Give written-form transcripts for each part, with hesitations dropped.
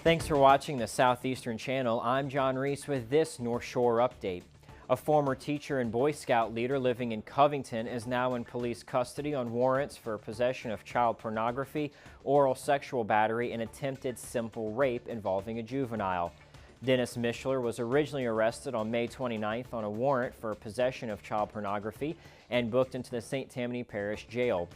Thanks for watching the Southeastern Channel. I'm John Reese with this North Shore update. A former teacher and Boy Scout leader living in Covington is now in police custody on warrants for possession of child pornography, oral sexual battery, and attempted simple rape involving a juvenile. Dennis Mishler was originally arrested on May 29th on a warrant for possession of child pornography and booked into the St. Tammany Parish Jail.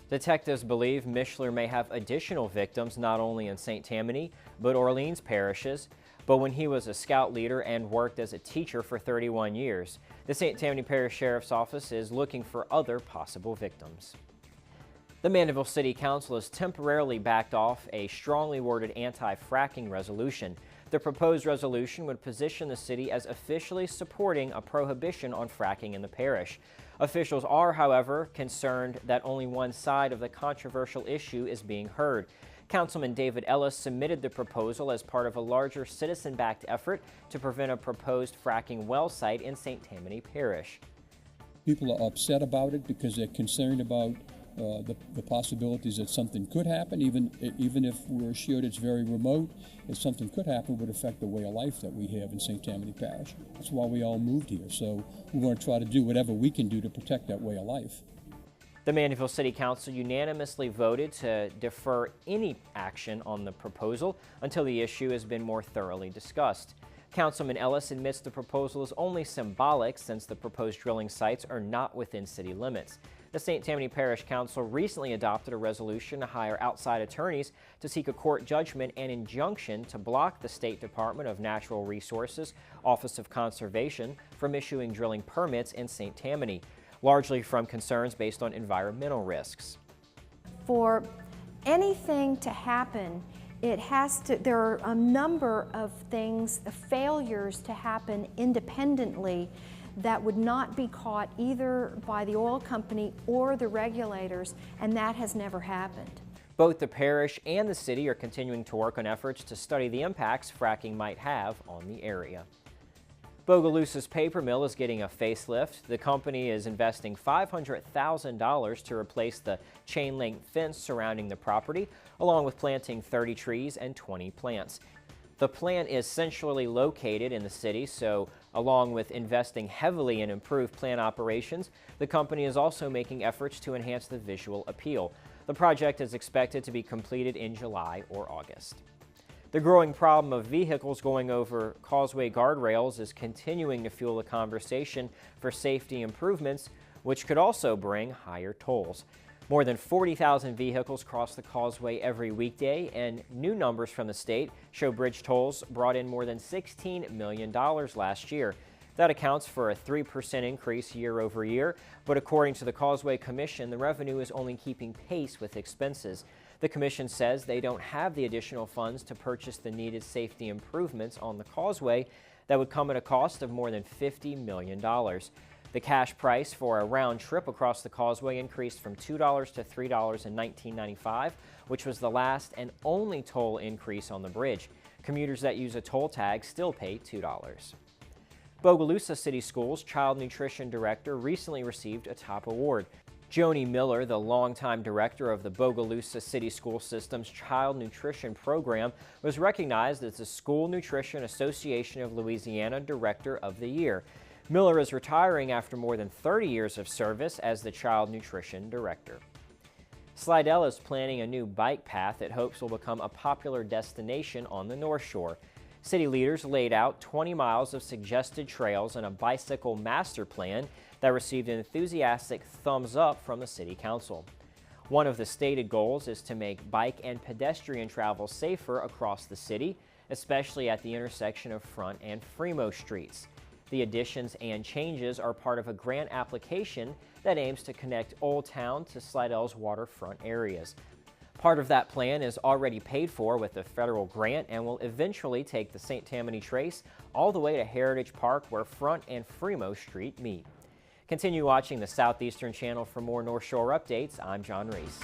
Detectives believe Mishler may have additional victims not only in St. Tammany, but Orleans parishes. But when he was a scout leader and worked as a teacher for 31 years, the St. Tammany Parish Sheriff's Office is looking for other possible victims. The Mandeville City Council has temporarily backed off a strongly worded anti-fracking resolution. The proposed resolution would position the city as officially supporting a prohibition on fracking in the parish. Officials are, however, concerned that only one side of the controversial issue is being heard. Councilman David Ellis submitted the proposal as part of a larger citizen-backed effort to prevent a proposed fracking well site in St. Tammany Parish. People are upset about it because they're concerned about the possibilities that something could happen, even if we're assured it's very remote. If something could happen, it would affect the way of life that we have in St. Tammany Parish. That's why we all moved here. So we want to try to do whatever we can do to protect that way of life. The Mandeville City Council unanimously voted to defer any action on the proposal until the issue has been more thoroughly discussed. Councilman Ellis admits the proposal is only symbolic since the proposed drilling sites are not within city limits. The St. Tammany Parish Council recently adopted a resolution to hire outside attorneys to seek a court judgment and injunction to block the State Department of Natural Resources Office of Conservation from issuing drilling permits in St. Tammany, largely from concerns based on environmental risks. For anything to happen, there are a number of things, failures to happen independently that would not be caught either by the oil company or the regulators, and that has never happened. Both the parish and the city are continuing to work on efforts to study the impacts fracking might have on the area. Bogalusa's paper mill is getting a facelift. The company is investing $500,000 to replace the chain-link fence surrounding the property, along with planting 30 trees and 20 plants. The plant is centrally located in the city, so along with investing heavily in improved plant operations, the company is also making efforts to enhance the visual appeal. The project is expected to be completed in July or August. The growing problem of vehicles going over causeway guardrails is continuing to fuel a conversation for safety improvements, which could also bring higher tolls. More than 40,000 vehicles cross the causeway every weekday, and new numbers from the state show bridge tolls brought in more than $16 million last year. That accounts for a 3% increase year over year, but according to the Causeway Commission, the revenue is only keeping pace with expenses. The Commission says they don't have the additional funds to purchase the needed safety improvements on the causeway that would come at a cost of more than $50 million. The cash price for a round trip across the causeway increased from $2 to $3 in 1995, which was the last and only toll increase on the bridge. Commuters that use a toll tag still pay $2. Bogalusa City Schools Child Nutrition Director recently received a top award. Joni Miller, the longtime director of the Bogalusa City School System's Child Nutrition Program, was recognized as the School Nutrition Association of Louisiana Director of the Year. Miller is retiring after more than 30 years of service as the Child Nutrition Director. Slidell is planning a new bike path it hopes will become a popular destination on the North Shore. City leaders laid out 20 miles of suggested trails in a bicycle master plan that received an enthusiastic thumbs up from the City Council. One of the stated goals is to make bike and pedestrian travel safer across the city, especially at the intersection of Front and Fremont Streets. The additions and changes are part of a grant application that aims to connect Old Town to Slidell's waterfront areas. Part of that plan is already paid for with a federal grant and will eventually take the St. Tammany Trace all the way to Heritage Park, where Front and Fremont Street meet. Continue watching the Southeastern Channel for more North Shore updates. I'm John Reese.